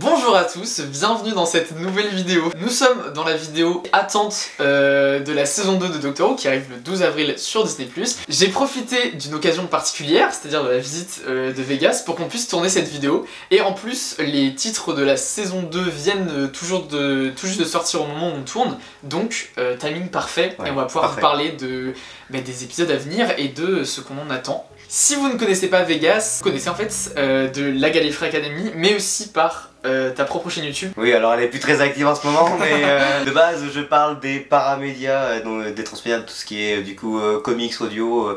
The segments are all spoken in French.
Bonjour à tous, bienvenue dans cette nouvelle vidéo. Nous sommes dans la vidéo attente de la saison 2 de Doctor Who qui arrive le 12 avril sur Disney+. J'ai profité d'une occasion particulière, c'est-à-dire de la visite de Vegas, pour qu'on puisse tourner cette vidéo. Et en plus, les titres de la saison 2 viennent tout juste de sortir au moment où on tourne, donc timing parfait, ouais, et on va pouvoir vous parler des épisodes à venir et de ce qu'on en attend. Si vous ne connaissez pas Vegas, vous connaissez en fait de la Gallifrey Academy, mais aussi par ta propre chaîne YouTube. Oui, alors elle est plus très active en ce moment, mais de base je parle des paramédias, des transmédia, tout ce qui est du coup comics, audio,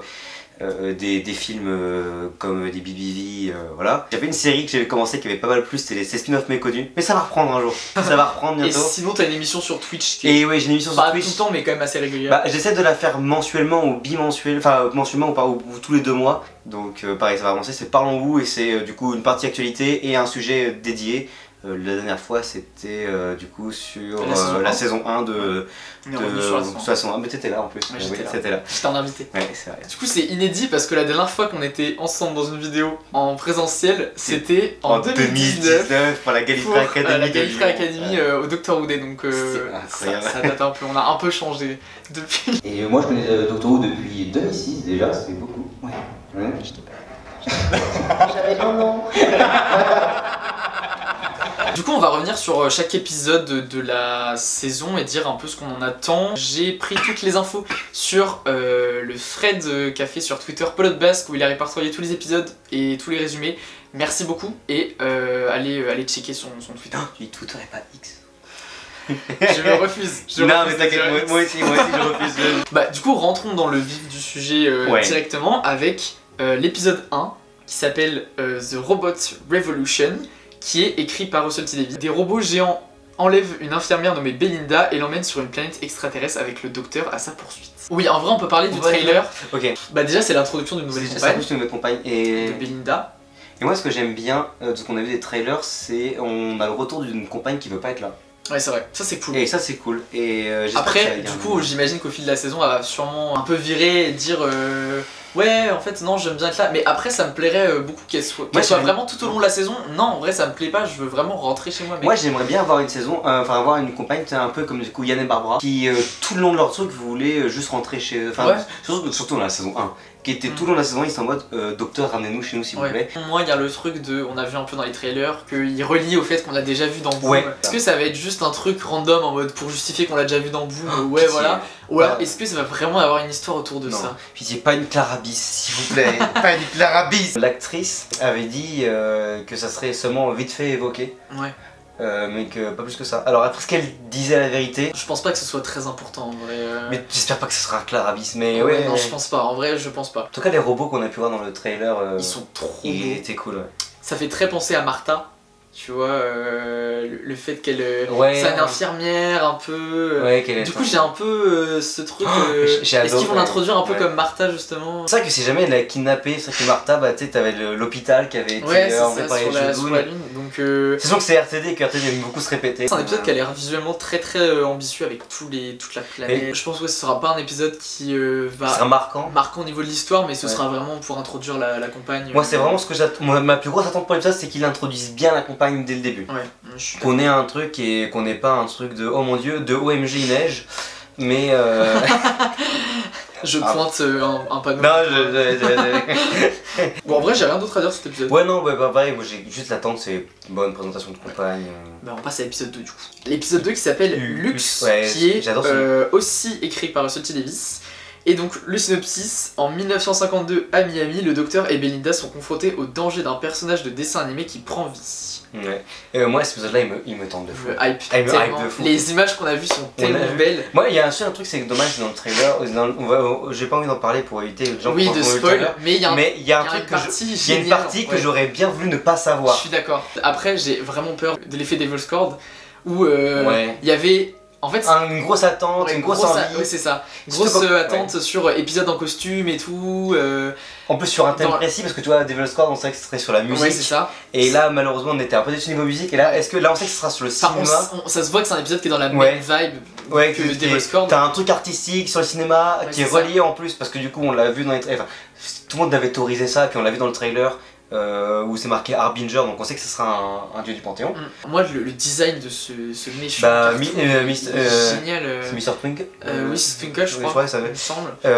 des films comme des BBV, voilà. J'avais une série que j'avais commencé qui avait pas mal plus, c'était ces spin-offs méconnus, mais ça va reprendre un jour, ça va reprendre bientôt. Et sinon t'as une émission sur Twitch qui est... Et oui, j'ai une émission sur Twitch. Pas tout le temps, mais quand même assez régulière. Bah, j'essaie de la faire mensuellement ou bimensuel, enfin mensuellement ou tous les 2 mois. Donc pareil, ça va avancer, c'est Parlons-vous et c'est du coup une partie actualité et un sujet dédié. La dernière fois c'était du coup sur la saison 1 de la saison 1, mais t'étais là en plus. Ouais, oui, j'étais là. J'étais en invité. Ouais, c'est vrai. Du coup c'est inédit parce que la dernière fois qu'on était ensemble dans une vidéo en présentiel, c'était en 2019 pour la Gallifrey Academy. La Gallifrey Academy au Doctor Who Day, donc ça date un peu, on a un peu changé depuis. Et moi je connais Doctor Who depuis 2006 déjà, ça fait beaucoup. Ouais. J'avais 1 an. Du coup on va revenir sur chaque épisode de la saison et dire un peu ce qu'on en attend. J'ai pris toutes les infos sur le thread qu'a fait sur Twitter Pelote Basque où il a répertorié tous les épisodes et tous les résumés. Merci beaucoup et allez checker son Twitter. Tu twitterais pas X? Je le refuse. Non mais t'inquiète, moi aussi je refuse. Bah du coup rentrons dans le vif du sujet directement avec l'épisode 1 qui s'appelle The Robot Revolution, qui est écrit par Russell T Davies. Des robots géants enlèvent une infirmière nommée Belinda et l'emmènent sur une planète extraterrestre avec le docteur à sa poursuite. Oui, en vrai on peut parler du trailer. Ok. Bah déjà c'est l'introduction d'une nouvelle compagne et de Belinda. Et moi ce que j'aime bien de ce qu'on a vu des trailers, c'est on a le retour d'une compagne qui veut pas être là. Ouais c'est vrai, ça c'est cool. Et ça c'est cool. Et après du coup j'imagine qu'au fil de la saison elle va sûrement un peu virer et dire ouais en fait non j'aime bien être là, mais après ça me plairait beaucoup qu'elle soit vraiment tout au long de la saison. Non en vrai ça me plaît pas, je veux vraiment rentrer chez moi. Moi j'aimerais bien avoir une saison, enfin avoir une compagne un peu comme du coup Yann et Barbara qui tout le long de leur truc voulaient juste rentrer chez eux, enfin surtout dans la saison 1 qui était tout le long de la saison, ils sont en mode docteur ramenez-nous chez nous s'il vous plaît. Moi il y a le truc de, on a vu un peu dans les trailers, qu'il relie au fait qu'on a déjà vu dans Boom. Est-ce que ça va être juste un truc random en mode pour justifier qu'on l'a déjà vu dans Boom, ouais voilà. Ou alors est-ce que ça va vraiment avoir une histoire autour de ça? Pitié, pas une Clara Bis s'il vous plaît, pas une Clara Bis. L'actrice avait dit que ça serait seulement vite fait évoqué. Ouais. Mais que pas plus que ça. Alors après ce qu'elle disait la vérité, je pense pas que ce soit très important en vrai. Mais j'espère pas que ce sera Clara Bis, mais ouais. Non je pense pas, en vrai je pense pas. En tout cas les robots qu'on a pu voir dans le trailer, ils sont trop beaux. Ils étaient cool, ouais. Ça fait très penser à Martha. Tu vois, le fait qu'elle c'est une infirmière un peu. Du coup j'ai un peu ce truc. Est-ce qu'ils vont l'introduire un peu comme Martha justement? C'est vrai que si jamais elle l'a kidnappée, c'est vrai que Martha, bah tu sais, t'avais l'hôpital qui avait été enlevé par les sur la lune. Donc c'est sûr que c'est RTD et que RTD aime beaucoup se répéter. C'est un épisode qui a l'air visuellement très ambitieux avec toute la planète. Je pense que ce sera pas un épisode qui sera marquant au niveau de l'histoire, mais ce sera vraiment pour introduire la compagne. Moi c'est vraiment ce que j'attends. Ma plus grosse attente pour l'épisode, c'est qu'ils introduisent bien la compagne dès le début. Qu'on ait un truc et qu'on ait pas un truc de oh mon dieu, de OMG il neige, mais je pointe un panneau. Non, bon en vrai j'ai rien d'autre à dire sur cet épisode. Ouais non, bah pareil, moi j'ai juste l'attente, c'est une bonne présentation de compagne. Bah on passe à l'épisode 2 du coup. L'épisode 2 qui s'appelle Lux, qui est aussi écrit par Russell T Davies. Et donc le synopsis, en 1952 à Miami, le docteur et Belinda sont confrontés au danger d'un personnage de dessin animé qui prend vie. Ouais. Et moi cet épisode là il me tente de fou. Il me hype de fou. Les images qu'on a vues sont tellement belles. Moi il y a un truc, c'est que dommage dans le trailer, j'ai pas envie d'en parler pour éviter les gens de spoil, mais il y a une partie que j'aurais bien voulu ne pas savoir. Je suis d'accord. Après j'ai vraiment peur de l'effet Devil's Cord où il y avait en fait une grosse attente, une grosse envie. Oui c'est ça, grosse attente sur épisode en costume et tout. En plus sur un thème précis parce que tu vois Devil's Cord on savait que ce serait sur la musique. Ouais c'est ça. Et là malheureusement on était un peu déçus niveau musique et là est-ce que là on sait que ce sera sur le cinéma. Ça se voit que c'est un épisode qui est dans la même vibe que Devil's Cord. T'as un truc artistique sur le cinéma qui est relié en plus parce que du coup on l'a vu dans les trailers, tout le monde avait théorisé ça et puis on l'a vu dans le trailer. où c'est marqué Harbinger, donc on sait que ce sera un dieu du Panthéon. Moi, le design de ce méchant Bah, est génial. c'est Mr. Twinkle. Oui, c'est Twinkle, je crois, ça il me semble. mais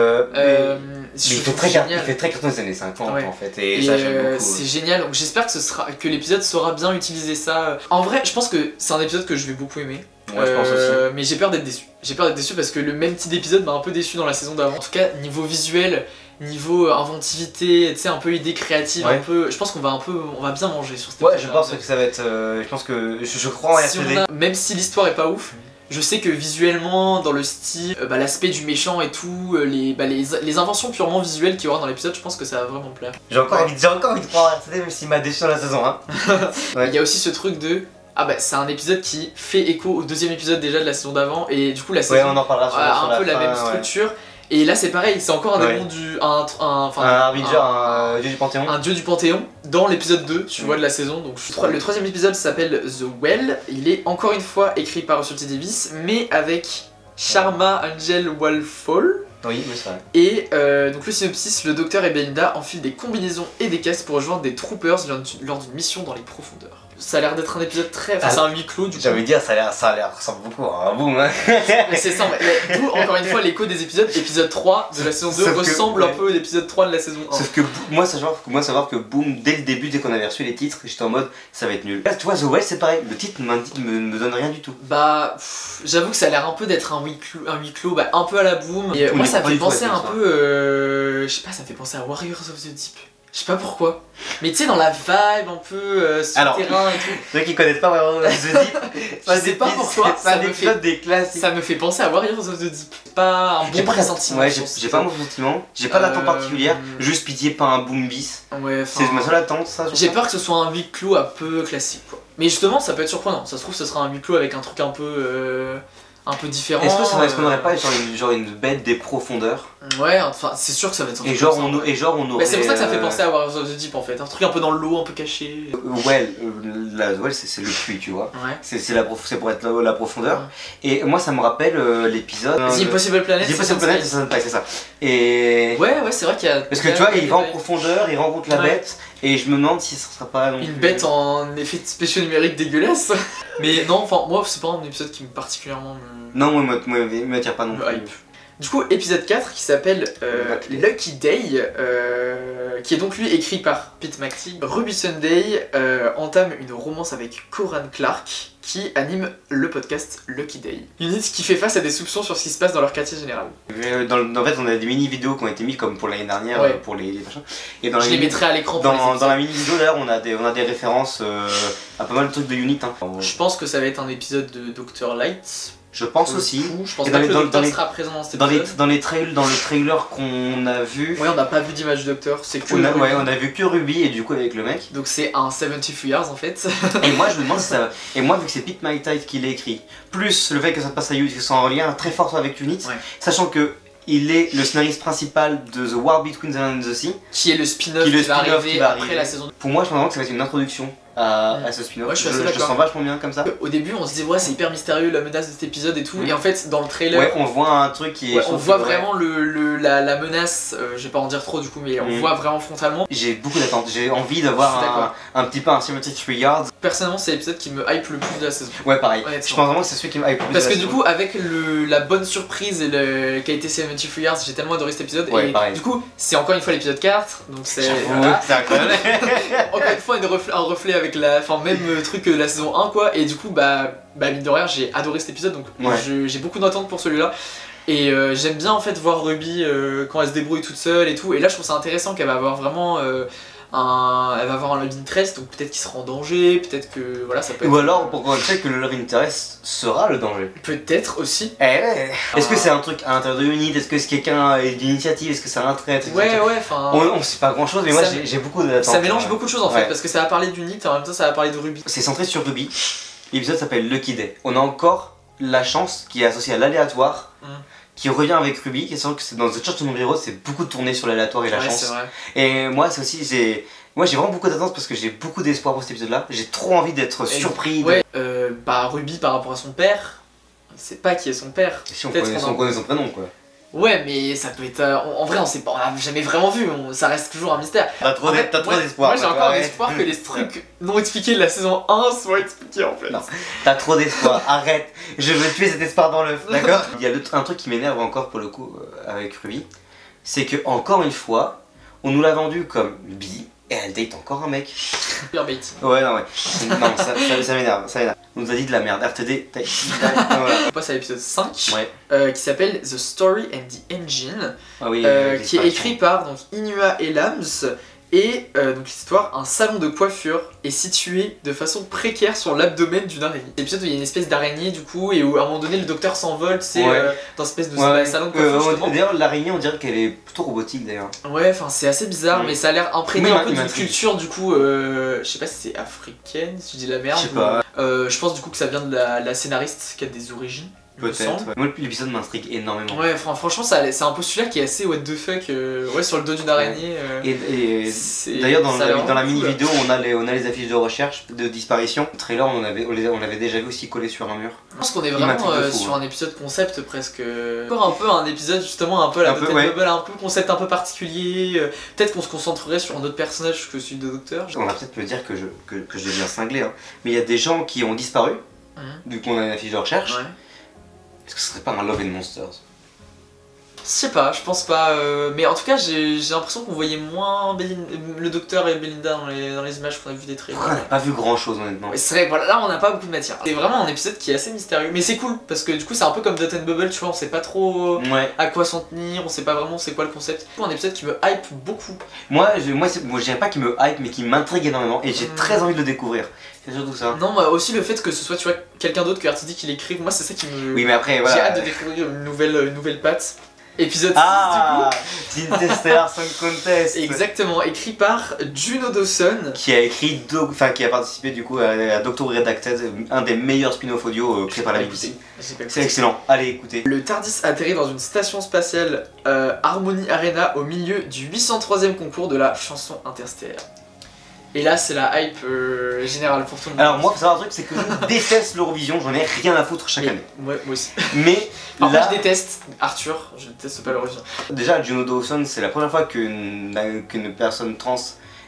Je il trouve fait génial. très carton des années 50 Ouais. en fait, et ça j'aime beaucoup. C'est génial, donc j'espère que l'épisode saura bien utiliser ça. En vrai, je pense que c'est un épisode que je vais beaucoup aimer. Moi je pense aussi. Mais j'ai peur d'être déçu. J'ai peur d'être déçu parce que le même type d'épisode m'a un peu déçu dans la saison d'avant. En tout cas, niveau visuel, niveau inventivité, tu sais, un peu idée créative, Ouais. un peu. Je pense qu'on va bien manger sur cet Ouais, je épisode. pense que ça va être. Je pense que. Je crois en Si RTD. on a- Même si l'histoire est pas ouf, je sais que visuellement, dans le style, l'aspect du méchant et tout, les inventions purement visuelles qu'il y aura dans l'épisode, je pense que ça va vraiment me plaire. J'ai encore envie de croire en RTD, même s'il m'a déçu dans la saison 1. Ouais. Il y a aussi ce truc de. Ah bah c'est un épisode qui fait écho au deuxième épisode déjà de la saison d'avant et du coup la saison Ouais, on en parlera sur, a sur un peu la fin, même ouais. structure et là c'est pareil, c'est encore un Ouais. démon du Un Harbinger, un dieu du Panthéon. un dieu du Panthéon dans l'épisode 2 tu vois de la saison. Donc le troisième épisode s'appelle The Well, il est encore une fois écrit par Russell T Davies mais avec Sharma Angel Walfall. Oui, mais c'est vrai. Et donc le synopsis, le docteur et Belinda enfilent des combinaisons et des casques pour rejoindre des troopers lors d'une mission dans les profondeurs. Ça a l'air d'être un épisode très... Enfin, c'est un huis clos du coup. J'avais dit, ça a l'air ressemble beaucoup à un boom. Hein. Mais c'est ça, d'où encore une fois l'écho des épisodes. Épisode 3 de la saison 2 Sauf que- ressemble un ouais. peu à l'épisode 3 de la saison 1. Sauf que savoir que Boom, dès le début, dès qu'on avait reçu les titres, j'étais en mode ça va être nul. Là, tu vois, The Well, c'est pareil, le titre me donne rien du tout. Bah, j'avoue que ça a l'air un peu d'être un huis clos bah, un peu à la Boom. Et moi, ça me fait penser un peu. Je sais pas, ça me fait penser à Warriors of the Deep. Je sais pas pourquoi. Mais tu sais, dans la vibe un peu souterrain et tout. Ceux qui connaissent pas Warriors of the Deep, Je sais pas pourquoi, c'est un épisode des classiques. Ça me fait penser à Warriors of the Deep. Pas un bon pressentiment. Ouais, sur j'ai ce pas truc. mon sentiment, j'ai pas d'attente particulière, juste pitié pas un boom bis. Ouais, C'est ma seule attente, ça. sur j'ai ça. peur que ce soit un huis clos un peu classique quoi. Mais justement ça peut être surprenant, ça se trouve ce sera un huis clos avec un truc un peu différent. Est-ce qu'on aurait pas genre une bête des profondeurs? Ouais, enfin c'est sûr que ça va être un Et truc genre comme ça, on aurait. Mais c'est pour ça que ça fait penser à Warriors of the Deep en fait, un truc un peu dans l'eau, un peu caché. Well, c'est le puits, tu vois. Ouais. C'est pour être la profondeur. Et moi ça me rappelle l'épisode. The Impossible Planet. The Impossible Planet, c'est ça. Et. Ouais, c'est vrai qu'il y a. Parce que tu vois, il va en profondeur, il rencontre la Ouais. bête, et je me demande si ça sera pas non Une plus- bête en effet spéciaux numériques dégueulasse. Mais non, enfin moi c'est pas un épisode qui me particulièrement Non, moi, il m'attire pas non me plus. hype. Du coup, épisode 4 qui s'appelle Lucky Day, qui est donc lui écrit par Pete McTeague. Ruby Sunday entame une romance avec Coran Clark qui anime le podcast Lucky Day. Unit qui fait face à des soupçons sur ce qui se passe dans leur quartier général. En fait, on a des mini-vidéos qui ont été mises comme pour l'année dernière, Ouais. pour les machins. Et dans Je la les mini- mettrai à l'écran pour les dans épisodes. la mini-vidéo d'ailleurs, on a des références à pas mal de trucs de Unit. Hein. Je pense que ça va être un épisode de Dr. Light. Je pense Pour le aussi. coup. Je pense Et pas dans que les- le dans docteur les- sera présent dans cet Dans épisode. le trailer qu'on a vu, Ouais, on n'a pas vu d'image du docteur, c'est que on a Ruby. vu que Ruby et du coup avec le mec. Donc c'est un 73 Years en fait. Et moi je me demande si ça va. Et moi vu que c'est Pete McTighe qui l'a écrit, plus le fait que ça passe à Unit, que c'est en lien très fort avec Unit, Ouais. sachant que il est le scénariste principal de The War Between the Land and the Sea. Qui est le spin-off Qui est le qui va spin-off arriver qui va après arriver. la saison 2. Pour moi je pense vraiment que ça va être une introduction à ce spin-off. Ouais, je suis assez je le d'accord. sens vachement bien comme ça. Au début, on se disait, ouais, c'est hyper mystérieux la menace de cet épisode et tout. Mhm. Et en fait, dans le trailer, Ouais, on voit un truc qui est. ouais, je on trouve voit que, ouais, vraiment la menace. Je vais pas en dire trop du coup, mais on Mhm. voit vraiment frontalement. J'ai beaucoup d'attentes, j'ai envie Je suis d'avoir d'accord. un petit peu un 73 yards. Personnellement, c'est l'épisode qui me hype le plus de la saison. Ouais, pareil. Honnêtement. Je pense vraiment que c'est celui qui me hype le plus. Parce de que la du saison. coup, avec la bonne surprise et le qui a été 73 Years, j'ai tellement adoré cet épisode. Ouais, et pareil. du coup, c'est encore une fois l'épisode 4. Donc c'est. J'avoue, Voilà. c'est incroyable. Encore une fois, un reflet avec même truc que la saison 1 quoi. Et du coup, mine de rien, j'ai adoré cet épisode. Donc Ouais. j'ai beaucoup d'attentes pour celui-là. Et j'aime bien en fait voir Ruby quand elle se débrouille toute seule et tout. Et là, je trouve ça intéressant qu'elle va avoir vraiment elle va avoir un love interest. Donc peut-être qu'il sera en danger, peut-être que voilà, ça peut être. Ou alors, pourquoi on sait que le love interest sera le danger. Peut-être aussi. Eh ouais. Est-ce que c'est un truc à l'intérieur de Unit? Est-ce que c'est quelqu'un d'initiative? Est-ce que c'est un traître? Ouais, enfin. On sait pas grand chose, mais moi Ça- j'ai beaucoup d'attentes. Ça mélange beaucoup de choses en fait, Ouais. parce que ça va parler d'Unit et en même temps ça va parler de Ruby. C'est centré sur Ruby. L'épisode s'appelle Lucky Day. On a encore la chance qui est associée à l'aléatoire, qui revient avec Ruby, qui est sûr que c'est dans The Church of Heroes, c'est beaucoup tourné sur l'aléatoire et la Ouais, chance. c'est vrai. Et moi, c'est aussi, moi j'ai vraiment beaucoup d'attentes parce que j'ai beaucoup d'espoir pour cet épisode-là. J'ai trop envie d'être Et surpris. Ouais, Ruby par rapport à son père, c'est pas qui est son père. Si on Peut-être connaît, qu'on on en- connaît son prénom quoi. Ouais, mais ça peut être. En vrai, on sait pas, on a jamais vraiment vu, ça reste toujours un mystère. T'as trop d'espoir. Moi j'ai encore l'espoir que les trucs non expliqués de la saison 1 soient expliqués en fait. Non, t'as trop d'espoir, arrête, je veux tuer cet espoir dans l'œuf, d'accord? Il y a un truc qui m'énerve encore pour le coup avec Ruby, c'est que encore une fois, on nous l'a vendu comme bi et elle date encore un mec. Pure bait. Ouais, non, ça m'énerve, ça m'énerve. On nous a dit de la merde, RTD, voilà. On passe à l'épisode 5 Ouais. qui s'appelle The Story and the Engine, Ah oui, qui est écrit par donc, Inua Elams. Et donc l'histoire, un salon de coiffure est situé de façon précaire sur l'abdomen d'une araignée. L'épisode où il y a une espèce d'araignée du coup et où à un moment donné le docteur s'envole, c'est dans une espèce de salon de coiffure justement. D'ailleurs l'araignée on dirait qu'elle est plutôt robotique d'ailleurs. Ouais, enfin c'est assez bizarre mais ça a l'air imprégné un peu d'une m'intrigue. culture du coup, je sais pas si c'est africaine, si je dis la merde. Je sais pas. Je pense du coup que ça vient de la scénariste qui a des origines. Peut-être. Ouais. Moi l'épisode m'intrigue énormément. Ouais, franchement c'est un postulat qui est assez what the fuck, ouais, sur le dos d'une araignée. Et d'ailleurs dans la mini vidéo on a les affiches de recherche de disparition. Le trailer on l'avait déjà vu aussi collé sur un mur. Je pense qu'on est vraiment sur un épisode concept presque. Encore un peu un épisode justement un peu à la Dotted Bubble, un peu concept un peu particulier. Peut-être qu'on se concentrerait sur un autre personnage que celui de Docteur. On va peut-être me dire que je deviens cinglé, hein. Mais il y a des gens qui ont disparu, du coup on a une affiche de recherche. Ouais. Est-ce que ce serait pas un Love and Monsters? Je sais pas, je pense pas. Mais en tout cas, j'ai l'impression qu'on voyait moins le docteur et Belinda dans les images qu'on a vu des trailers. On n'a pas vu grand chose honnêtement. Ouais, c'est vrai que voilà, là on n'a pas beaucoup de matière. C'est vraiment un épisode qui est assez mystérieux. Mais c'est cool parce que du coup, c'est un peu comme Dotted Bubble, tu vois, on sait pas trop à quoi s'en tenir, on sait pas vraiment c'est quoi le concept. C'est un épisode qui me hype beaucoup. Moi je dirais pas qu'il me hype, mais qui m'intrigue énormément et j'ai très envie de le découvrir. C'est surtout ça. Non, moi aussi le fait que ce soit tu vois quelqu'un d'autre que RTD qui l'écrive, moi c'est ça qui me. Oui, mais après voilà. J'ai hâte de découvrir une nouvelle patte. Épisode 6 du coup. Interstellar Song Contest. Exactement, écrit par Juno Dawson. Qui a écrit, qui a participé du coup à Doctor Redacted, un des meilleurs spin-off audio créés par la BBC. C'est excellent, allez écoutez. Le TARDIS atterrit dans une station spatiale Harmony Arena au milieu du 803e concours de la chanson interstellaire. Et là c'est la hype générale pour tout le monde. Alors moi faut savoir un truc, c'est que je déteste l'Eurovision, j'en ai rien à foutre chaque année. Ouais, moi aussi. Mais par là... contre je déteste Arthur, je déteste pas l'Eurovision. Déjà Juno Dawson, c'est la première fois qu'une personne trans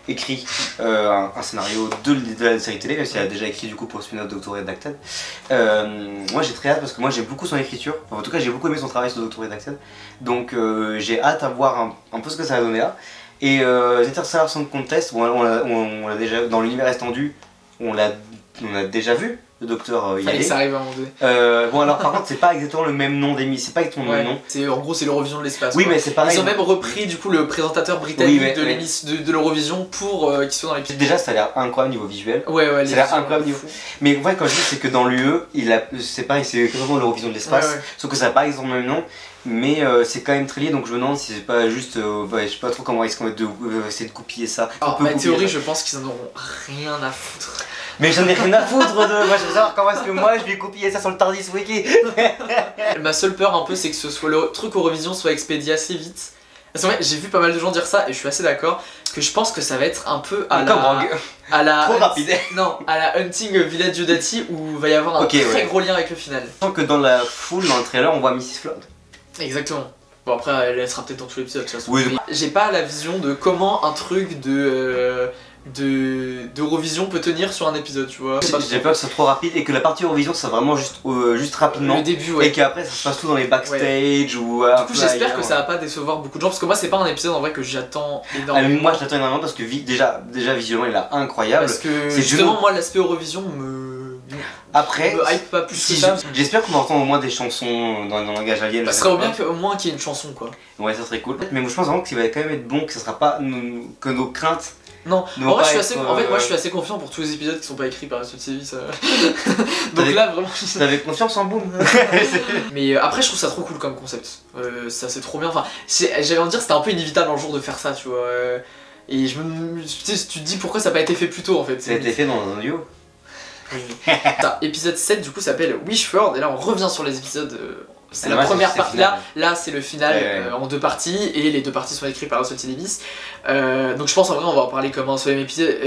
écrit un scénario de la série télé, même si elle a déjà écrit du coup pour spin-off Doctor Redacted. Moi j'ai très hâte parce que moi j'aime beaucoup son écriture, enfin, en tout cas j'ai beaucoup aimé son travail sur Doctor Redacted. Donc j'ai hâte à voir un peu ce que ça va donner là. Et Interstellar Song Contest, on l'a déjà dans l'univers extendu, on l'a déjà vu le docteur y aller. Ça arrive à un moment donné. Bon alors par contre c'est pas exactement le même nom d'émission, c'est pas exactement le même nom. En gros c'est l'Eurovision de l'espace. Oui mais c'est pareil. Ils ont même repris du coup le présentateur britannique de l'Eurovision pour qu'il soit dans l'épisode. Déjà ça a l'air incroyable niveau visuel. Ouais ça a l'air incroyable niveau. Mais ouais quand je dis c'est que dans l'UE, c'est pareil, c'est vraiment l'Eurovision de l'espace, sauf que ça n'a pas exactement le même nom. Mais c'est quand même très lié, donc je me demande si c'est pas juste, je sais pas trop comment ils vont essayer de copier ça. Alors ma théorie je pense qu'ils en auront rien à foutre. Mais j'en ai rien à foutre de, moi je veux savoir comment est-ce que moi je vais copier ça sur le TARDIS Wiki. Ma seule peur un peu c'est que ce soit le truc Eurovision soit expédié assez vite. Parce que j'ai vu pas mal de gens dire ça et je suis assez d'accord que je pense que ça va être un peu à la trop rapide. Non, à la Hunting Village Diodati où il va y avoir un très gros lien avec le final. Je sens que dans la foule, dans le trailer, on voit Mrs. Flood. Exactement. Bon après elle sera peut-être dans tout l'épisode de toute façon. Oui. J'ai pas la vision de comment un truc d'Eurovision peut tenir sur un épisode, tu vois. J'ai peur que ce soit trop rapide et que la partie Eurovision soit vraiment juste rapidement. Le début, et qu'après ça se passe tout dans les backstage ou. Du coup j'espère que ça va pas décevoir beaucoup de gens parce que moi c'est pas un épisode en vrai que j'attends énormément. Moi je l'attends énormément parce que déjà visuellement il est incroyable. Parce que justement moi l'aspect Eurovision me hype pas plus que ça. J'espère qu'on va entendre au moins des chansons dans le langage alien. Ça serait bien au moins qu'il y ait une chanson quoi. Ouais ça serait cool. Mais moi je pense vraiment qu'il va quand même être bon, que ça sera pas que nos craintes. Non, en vrai, moi je suis assez confiant pour tous les épisodes qui sont pas écrits par Studio TV. Donc là vraiment. T'avais confiance en Boom. Mais après, je trouve ça trop cool comme concept. Ça c'est trop bien. Enfin, j'allais en dire, c'était un peu inévitable un jour de faire ça, tu vois. Et tu te dis pourquoi ça n'a pas été fait plus tôt en fait. Ça a été fait dans un duo. Épisode 7 du coup s'appelle Wishford et là on revient sur les épisodes c'est Ah, la ouais, première c'est partie. final. Là c'est le final Ouais. en 2 parties, et les 2 parties sont écrites par Russell T Davies. Donc je pense en vrai on va en parler comme un seul épisode.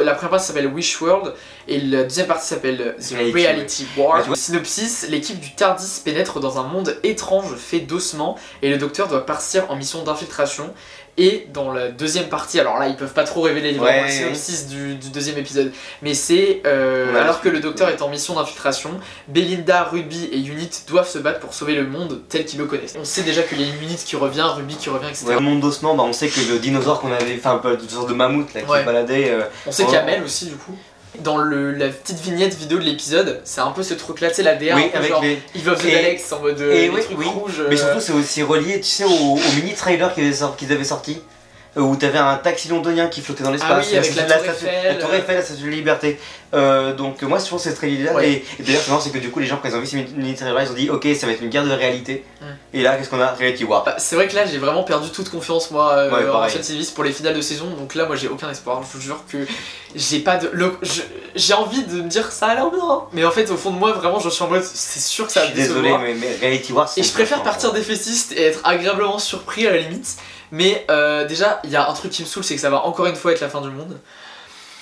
La première partie s'appelle Wish World et la deuxième partie s'appelle The Reality War. Synopsis: l'équipe du TARDIS pénètre dans un monde étrange fait d'ossements et le docteur doit partir en mission d'infiltration. Et dans la deuxième partie, alors là ils peuvent pas trop révéler vraiment le synopsis du deuxième épisode, mais c'est alors que le docteur est en mission d'infiltration, Belinda, Ruby et Unit doivent se battre pour sauver le monde tel qu'ils le connaissent. On sait déjà qu'il y a une Unit qui revient, Ruby qui revient, etc. Ouais, le monde d'ossements, bah, on sait que le dinosaure qu'on avait, enfin un peu une sorte de mammouth là, qui Ouais. se baladait. On sait qu'il y a Mel aussi du coup. Dans la petite vignette vidéo de l'épisode, c'est un peu ce truc là, tu sais, la DA, Oui, un peu avec genre les. Eve of the Daleks en mode et les oui, trucs oui. rouges. Mais surtout, c'est aussi relié, tu sais, au mini trailer qu'ils avaient sorti. Où t'avais un taxi londonien qui flottait dans l'espace. Ah oui, avec la Tour Eiffel. La Tour Eiffel, la Statue de la Liberté. Donc moi je trouve que c'est très idéal. Ouais. Et d'ailleurs c'est marrant, c'est que du coup les gens quand ils ont vu ces mini trailers ils ont dit ok ça va être une guerre de réalité. Et là qu'est-ce qu'on a? Reality War. Bah, c'est vrai que là j'ai vraiment perdu toute confiance moi Ouais, en pareil. Russell T Davies pour les finales de saison, donc là moi j'ai aucun espoir, je vous jure que j'ai pas de... J'ai envie de me dire ça a l'air bien, mais en fait au fond de moi vraiment je suis en mode c'est sûr que ça Je va suis me désolé décevoir. mais Reality War c'est. Et je préfère partir défaitiste et être agréablement surpris à la limite. Mais déjà, il y a un truc qui me saoule, c'est que ça va encore une fois être la fin du monde.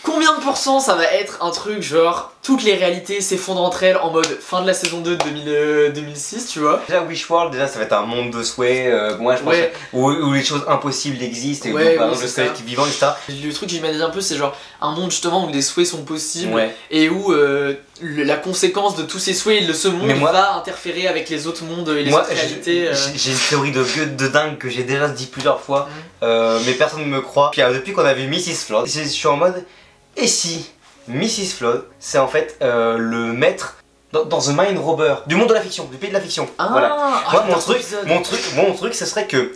Combien de pourcents ça va être un truc genre toutes les réalités s'effondrent entre elles en mode fin de la saison 2 de 2006, tu vois? Déjà Wish World, déjà ça va être un monde de souhaits, moi je pense, Ouais. où les choses impossibles existent et Ouais, où par oui, exemple le c'est ça. soleil qui est vivant etc. Le truc que j'imagine un peu, c'est genre un monde justement où les souhaits sont possibles Ouais. et où la conséquence de tous ces souhaits, ce monde Mais moi- va interférer avec les autres mondes et les Moi autres réalités. j'ai une théorie de dingue que j'ai déjà dit plusieurs fois, mais personne ne me croit. Puis depuis qu'on a vu Mrs. Flood, je suis en mode et si Mrs. Flood c'est en fait le maître dans The Mind Robber du monde de la fiction, du pays de la fiction. Ah, Voilà. ah, Moi, j'adore cet épisode. mon truc, ce serait que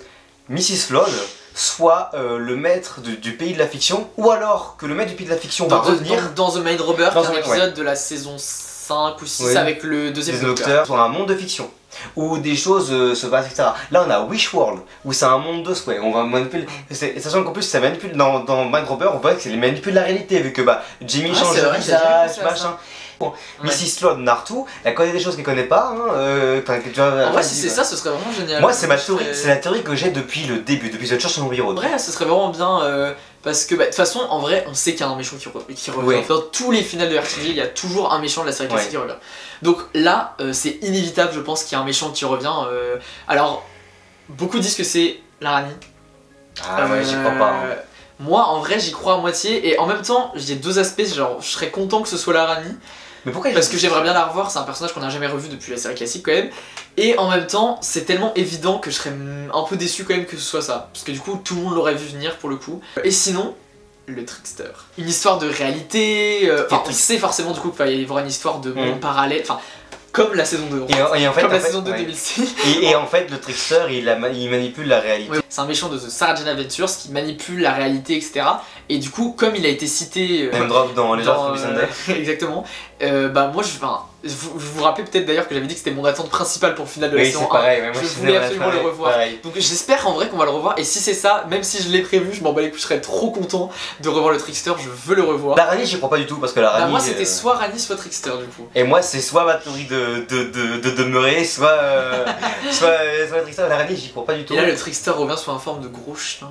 Mrs. Flood soit le maître du pays de la fiction, ou alors que le maître du pays de la fiction va revenir dans The Mind Robber, Dans qui est un The- épisode de la saison 5 ou 6 Oui. avec le deuxième des docteur. docteurs sur un monde de fiction, où des choses se passent, etc. Là, on a Wish World, où c'est un monde de souhaits, on va manipuler. Sachant qu'en plus, ça manipule dans Mind Robber, on voit que c'est les manipule la réalité, vu que Jimmy Ah, change c'est de vrai, j'ai jamais visage, pensé à ça. machin. Bon, Ouais. Mrs. Flood, Nartu, elle connaît des choses qu'elle connaît pas, que tu vois, En vrai, elle si dit, c'est bah. ça, ce serait vraiment génial. Moi, c'est ma théorie, serait- c'est la théorie que j'ai depuis le début, depuis The Church on Ruby Road. Ouais, ce serait vraiment bien parce que de toute façon, en vrai, on sait qu'il y a un méchant qui revient. Ouais. Dans tous les finales de RTG, il y a toujours un méchant de la série classique Ouais. qui revient. Donc là, c'est inévitable, je pense, qu'il y a un méchant qui revient. Alors, beaucoup disent que c'est l'Arani. Ah ouais, j'y crois pas. hein. Moi, en vrai, j'y crois à moitié. Et en même temps, j'ai deux aspects. Genre, je serais content que ce soit l'Arani. Mais pourquoi Parce que j'aimerais bien la revoir, c'est un personnage qu'on n'a jamais revu depuis la série classique quand même. Et en même temps, c'est tellement évident que je serais un peu déçu quand même que ce soit ça. Parce que du coup, tout le monde l'aurait vu venir pour le coup. Et sinon, le Trickster. Une histoire de réalité. Enfin, on sait forcément du coup qu'il va y avoir une histoire de monde parallèle. Enfin, comme la saison 2. Et en fait, Comme la en fait, saison 2 ouais. 2006. Et en fait, le trickster, il manipule la réalité. Ouais, c'est un méchant de The Sarah Jane Adventures qui manipule la réalité, etc. Et du coup, comme il a été cité Même drop dans les gens de Sunday. exactement. Bah moi, vous vous rappelez peut-être d'ailleurs que j'avais dit que c'était mon attente principale pour le final de la Oui, saison c'est 1. pareil. Ouais, moi, Je suis voulais pareil, absolument le revoir. pareil. Donc j'espère en vrai qu'on va le revoir. Et si c'est ça, même si je l'ai prévu, je m'en bats les couilles, je serais trop content de revoir le Trickster. Je veux le revoir. La Rani, j'y crois pas du tout parce que la Rani. Bah moi, c'était soit Rani, soit Trickster du coup. Et moi, c'est soit ma théorie de demeurer, soit le trickster. La Rani, j'y crois pas du tout. Et là, le Trickster revient sous une forme de gros chien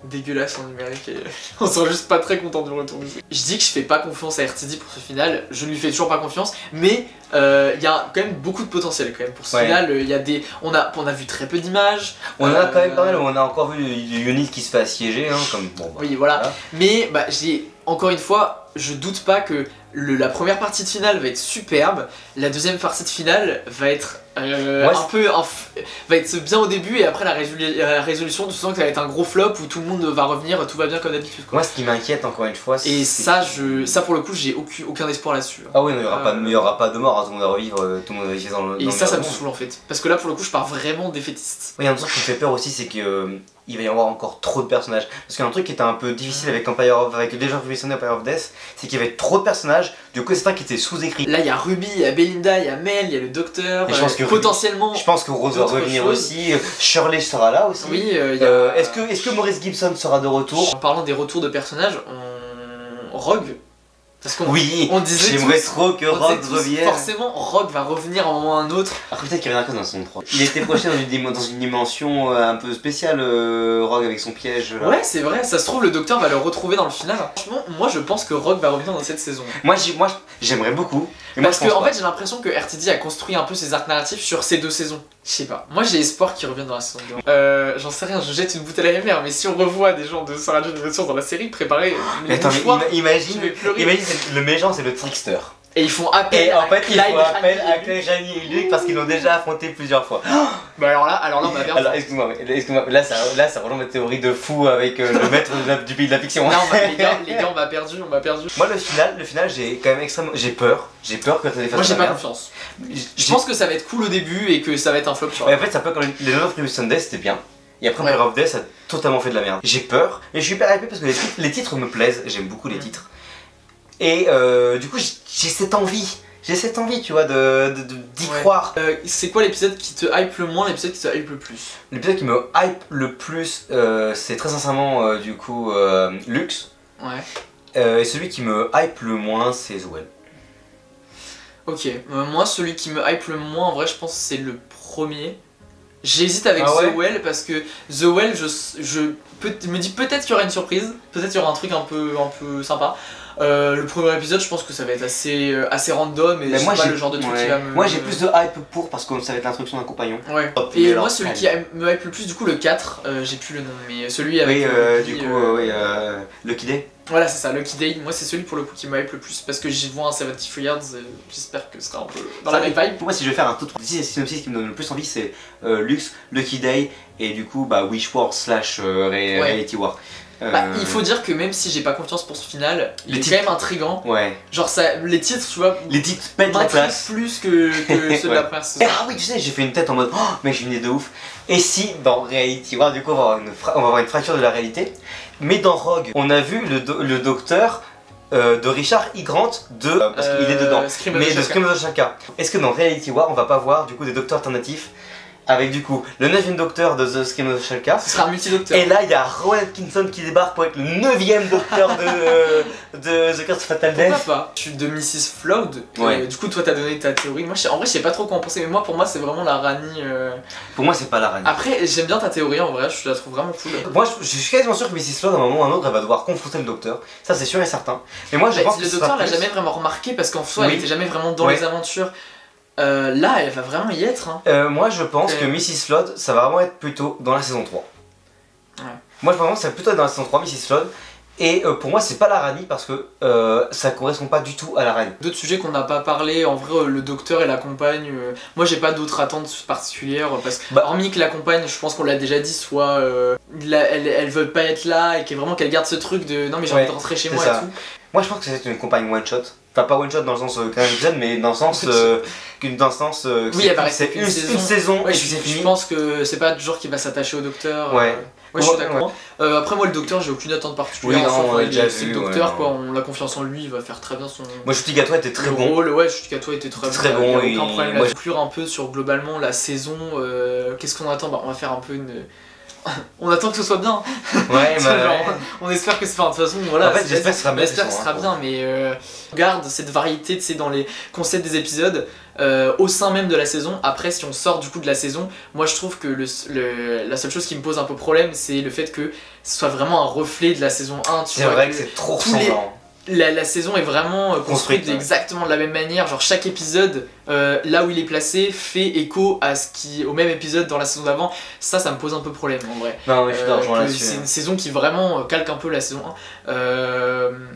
dégueulasse en numérique et on sera juste pas très content du retour du truc. Je dis que je fais pas confiance à RTD pour ce final, je lui fais toujours pas confiance, mais il y a quand même beaucoup de potentiel quand même pour ce final. Il y a des, on a vu très peu d'images. On en a quand même pas mal, on a encore vu Unit qui se fait assiéger, hein, comme bon. Bah, oui, voilà. Mais bah, encore une fois, je doute pas que la première partie de finale va être superbe, la deuxième partie de finale va être va être bien au début et après la résolution, tu sens que ça va être un gros flop où tout le monde va revenir, tout va bien comme d'habitude. Moi, ce qui m'inquiète encore une fois, c'est. Et ça pour le coup, j'ai aucun espoir là-dessus. Ah oui, il n'y aura pas de mort, hein, tout le monde va revivre, tout le monde va vivre dans le. Et ça me saoule en fait. Parce que là, pour le coup, je pars vraiment défaitiste. Oui, il y a un truc qui me fait peur aussi, c'est que. Il va y avoir encore trop de personnages. Parce qu'il y a un truc qui était un peu difficile avec Legend of Revolution et Empire of Death, c'est qu'il y avait trop de personnages, du coup c'est un qui était sous-écrit. Là il y a Ruby, il y a Belinda, il y a Mel, il y a le docteur, Et je pense que potentiellement... Je pense que Rose va revenir aussi, Shirley sera là aussi. Oui, y a... Est-ce que Maurice Gibson sera de retour? En parlant des retours de personnages, Rogue Parce qu'on Oui, on disait j'aimerais tous- trop que on Rock disait tous, revienne. forcément, Rock va revenir à un moment ou à un autre. Après peut-être qu'il reviendra que dans la saison 3. Il était projeté dans une dimension un peu spéciale, Rock avec son piège. Là. Ouais, c'est vrai, ça se trouve, le docteur va le retrouver dans le final. Franchement, moi je pense que Rock va revenir dans cette saison. Moi j'aimerais beaucoup. Mais Parce moi, je que, pense en pas. fait, j'ai l'impression que RTD a construit un peu ses arcs narratifs sur ces 2 saisons. Je sais pas. Moi, j'ai espoir qu'il revienne dans la saison 2. J'en sais rien, je jette une bouteille à la mer, mais si on revoit des gens de Sarah Jane Adventures dans la série, préparez Mais les attends, mouchoirs, je imagine, vais pleurer. imagine le méchant c'est le trickster. Et ils font appel Et à en fait, il Clyde, faut appel Annie et à Luke. Claire, Janie et Luke parce qu'ils l'ont déjà affronté plusieurs fois. Bah alors là, on a perdu. Alors excuse-moi, là ça rejoint ma théorie de fou avec le maître du pays de la fiction. Là, les gars, on m'a perdu. Moi le final j'ai quand même extrêmement... J'ai peur que ça défasse Moi, j'ai la pas merde. confiance. Je pense que ça va être cool au début et que ça va être un flop sur Ouais, en fait ça peut quand les Lord of Previous Sunday c'était bien. Et après Empire of Death ça a totalement fait de la merde. J'ai peur, mais je suis hyper hypé parce que les titres me plaisent, j'aime beaucoup les titres. Et du coup j'ai cette envie. J'ai cette envie, tu vois, d'y croire. C'est quoi l'épisode qui te hype le moins, l'épisode qui te hype le plus? L'épisode qui me hype le plus, c'est très sincèrement du coup Lux. Ouais. Et celui qui me hype le moins, c'est The Well. Ok, moi celui qui me hype le moins en vrai je pense que c'est le premier. J'hésite avec Ah ouais The Well parce que The Well je me dis peut-être qu'il y aura une surprise, peut-être qu'il y aura un truc un peu sympa. Le premier épisode je pense que ça va être assez random et Mais c'est moi, pas j'ai- le genre de truc ouais. qui va me... Moi j'ai plus de hype pour parce que ça va être l'introduction d'un compagnon. Ouais. Hop, Et mais moi alors, celui allez. qui me hype le plus du coup le 4, j'ai plus le nom mais celui avec... Oui, Lucky, du coup, Lucky Day. Voilà c'est ça, Lucky Day, moi c'est celui pour le coup qui me hype le plus parce que j'y vois un 73 Yards et j'espère que ce sera un peu dans la même vibe. Pour moi, si je vais faire un top 3 synopsis qui me donne le plus envie, c'est Lux, Lucky Day et du coup Wish War / Reality War. Bah, il faut dire que même si j'ai pas confiance pour ce final, il Les est titres- quand même intriguant. Ouais. Genre ça, les titres, tu vois, Les titres pètent la m'intriguent place. plus que ceux de la Ouais. première saison. Ah oui, tu sais, j'ai fait une tête en mode oh, mec, j'ai une idée de ouf. Et si dans Reality War, du coup, on va avoir une fracture de la réalité. Mais dans Rogue, on a vu le docteur de Richard E. Grant parce qu'il est dedans. Scream of Mais the de Shaka. Scream of the Shaka. Est-ce que dans Reality War, on va pas voir du coup des docteurs alternatifs avec du coup le 9ème docteur de The Scream of the Shaka. Ce sera un multi-docteur. Et là, il y a Rowan Atkinson qui débarque pour être le 9ème docteur de The Curse of Fatal Pourquoi Death. pas? Je suis de Mrs. Flood. Ouais. Du coup, toi, t'as donné ta théorie. Moi, en vrai, je sais pas trop quoi en penser. Mais moi, pour moi, c'est vraiment la Rani. Pour moi, c'est pas la reine. Après, j'aime bien ta théorie en vrai. Je la trouve vraiment cool. Moi, je suis quasiment sûr que Mrs. Flood, à un moment ou à un autre, elle va devoir confronter le docteur. Ça, c'est sûr et certain. Mais moi, je Mais pense que le ce docteur sera l'a plus- jamais vraiment remarqué parce qu'en soi, Oui. elle était jamais vraiment dans Ouais. les aventures. Là, elle va vraiment y être. Hein. Moi, je pense Ok. que Mrs. Flood, ça va vraiment être plutôt dans la saison 3. Ouais. Moi, je pense que ça va plutôt être dans la saison 3, Mrs. Flood. Et pour moi, c'est pas la Rani parce que ça correspond pas du tout à la Rani. D'autres sujets qu'on n'a pas parlé, en vrai, le docteur et la compagne, moi j'ai pas d'autres attentes particulières parce que, Bah. hormis que la compagne, je pense qu'on l'a déjà dit, soit elle veut pas être là et qu'elle garde ce truc de non mais j'ai envie Ouais, de rentrer chez c'est moi ça. et tout. Moi, je pense que c'est une compagne one shot. Enfin, pas one shot dans le sens qu'un épisode, mais dans le sens que Oui, elle va rester c'est qu'une saison. une saison Ouais, et puis c'est je fini. pense que c'est pas toujours qu'il va s'attacher au docteur. Ouais. Ouais, je suis Ouais, d'accord. Après, moi, le docteur, j'ai aucune attente particulière. Oui, non, Enfin, on l'a il- déjà c'est vu, le docteur, ouais, quoi. non. On a confiance en lui, il va faire très bien son. Moi, je dis Gatois était très le bon. rôle, ouais, Justicato était très, Très bon. bon, Il y a et aucun problème moi, là. Conclure un peu sur globalement la saison. Qu'est-ce qu'on attend? Bah, on va faire un peu une. On attend que ce soit bien. Ouais, C'est mais. genre, on espère que c'est. Enfin, de toute façon, voilà. En fait, c'est- j'espère que ce sera on bien, espère que ce sera hein. bien, mais on garde cette variété, tu sais, dans les concepts des épisodes au sein même de la saison. Après, si on sort du coup de la saison, moi je trouve que la seule chose qui me pose un peu problème, c'est le fait que ce soit vraiment un reflet de la saison 1. Tu C'est vois, vrai que c'est trop tous les- ressemblant. la saison est vraiment construite Construite, ouais. exactement de la même manière. Genre chaque épisode, là où il est placé, fait écho à au même épisode dans la saison d'avant. Ça me pose un peu problème en vrai. Non, mais je suis d'accord Que là-dessus. c'est une saison qui vraiment calque un peu la saison 1.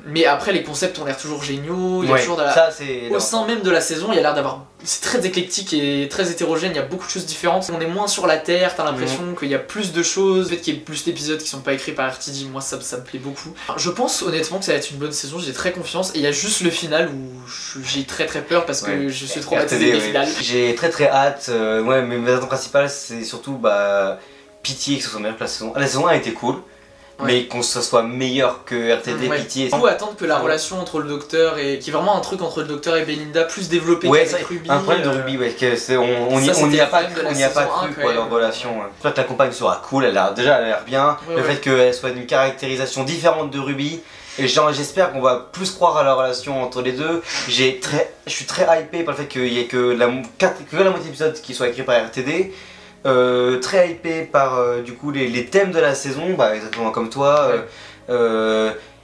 Mais après les concepts ont l'air toujours géniaux. Il y a Ouais, toujours ça, c'est. au sein même de la saison, il y a l'air d'avoir. C'est très éclectique et très hétérogène, il y a beaucoup de choses différentes. On est moins sur la terre, t'as l'impression qu'il y a plus de choses. Le fait qu'il y ait plus d'épisodes qui sont pas écrits par RTD, moi ça me plaît beaucoup. Je pense honnêtement que ça va être une bonne saison, j'ai très confiance. Et il y a juste le final où j'ai très peur parce que Ouais. je suis traumatisé RTD, des ouais. finales. J'ai très hâte. Ouais, mais mes attentes principales, c'est surtout pitié que ce soit meilleur que la saison 1. La saison 1 a été cool, Ouais. mais qu'on se soit meilleur que RTD, Ouais. pitié. Il faut attendre que la Ouais. relation entre le docteur et. qui est vraiment un truc entre le docteur et Belinda plus développé Ouais, qu'avec ça, Ruby. un problème de Ruby, ouais, que c'est, on ça, y c'était a le pas problème de la on y a pas saison cru 1, quoi, quand leur même. relation. Ouais. J'espère que la compagne sera cool, elle a l'air bien. Ouais, le ouais. fait qu'elle soit d'une caractérisation différente de Ruby, Et genre j'espère qu'on va plus croire à la relation entre les deux. Je suis très hypé par le fait qu'il y ait que la moitié d'épisodes qui soit écrit par RTD. Très hypé par du coup les thèmes de la saison, bah, exactement comme toi.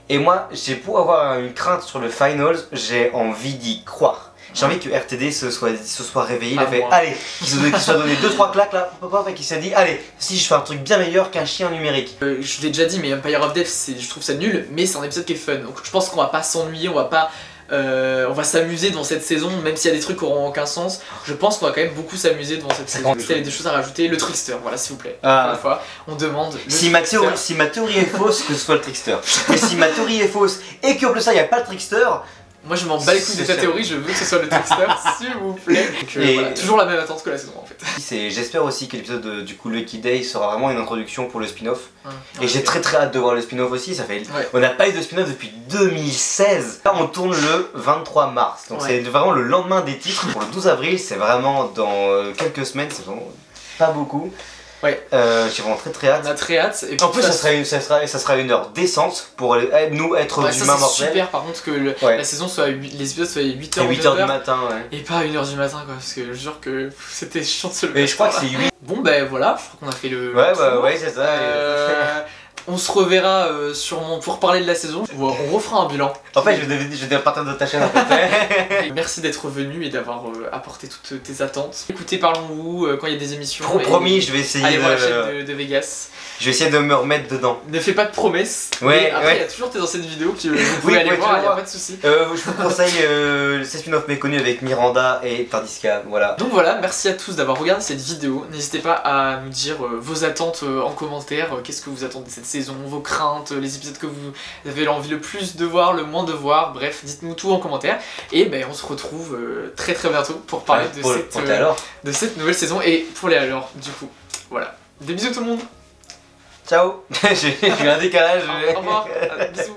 Et moi j'ai beau avoir une crainte sur le finals, j'ai envie d'y croire. J'ai envie que RTD se soit réveillé, il a fait allez, qu'il soit donné 2-3 claques là, et qu'il s'est dit allez, si je fais un truc bien meilleur qu'un chien numérique. Je l'ai déjà dit, mais Empire of Death, je trouve ça nul, mais c'est un épisode qui est fun. Donc je pense qu'on va pas s'ennuyer, on va s'amuser dans cette saison, même s'il y a des trucs qui auront aucun sens. Je pense qu'on va quand même beaucoup s'amuser dans cette saison. S'il y avait des choses à rajouter, le trickster, voilà, s'il vous plaît. Encore une fois, on demande. Si ma théorie est fausse, que ce soit le trickster. Et si ma théorie est fausse et qu'en plus ça, il n'y a pas le trickster. Moi je m'en bats les couilles de ta théorie, je veux que ce soit le trickster, s'il vous plaît. Donc, voilà, toujours la même attente que la saison en fait. J'espère aussi que l'épisode du coup Lucky Day sera vraiment une introduction pour le spin-off. Et j'ai très hâte de voir le spin-off aussi, ça fait... On n'a pas eu de spin-off depuis 2016. Là on tourne le 23 mars, donc c'est vraiment le lendemain des titres. Pour le 12 avril, c'est vraiment dans quelques semaines, c'est vraiment pas beaucoup. J'ai vraiment très hâte. On a très hâte. Et en plus, ça sera une heure décente pour nous être humains mortels. C'est super par contre que la saison soit les épisodes soient 8h du matin. Et pas 1h du matin quoi, parce que je jure que c'était chiant de se lever. Et je crois que c'est 8. Bon ben voilà, je crois qu'on a fait le. Ouais, c'est ça. On se reverra sûrement pour parler de la saison. On refera un bilan. En fait, je devais partir de ta chaîne en fait. Merci d'être venu et d'avoir apporté toutes tes attentes. Écoutez, parlons-vous quand il y a des émissions. Promis, je vais essayer aller voir la chaîne de Vegas. Je vais essayer de me remettre dedans. Ne fais pas de promesses. Après, il y a toujours tes anciennes vidéos que vous pouvez aller voir, il n'y a pas de soucis. Je vous conseille ces spin-off méconnus avec Miranda et Tardiska. Voilà. Donc voilà, merci à tous d'avoir regardé cette vidéo. N'hésitez pas à nous dire vos attentes en commentaire. Qu'est-ce que vous attendez de cette saison, vos craintes, les épisodes que vous avez envie le plus de voir, le moins de voir. Bref, dites-nous tout en commentaire. Et ben, on se retrouve très bientôt pour parler de cette nouvelle saison et pour les alors. Du coup, voilà. Des bisous tout le monde. Ciao. J'ai eu un décalage. Au revoir. Bisous.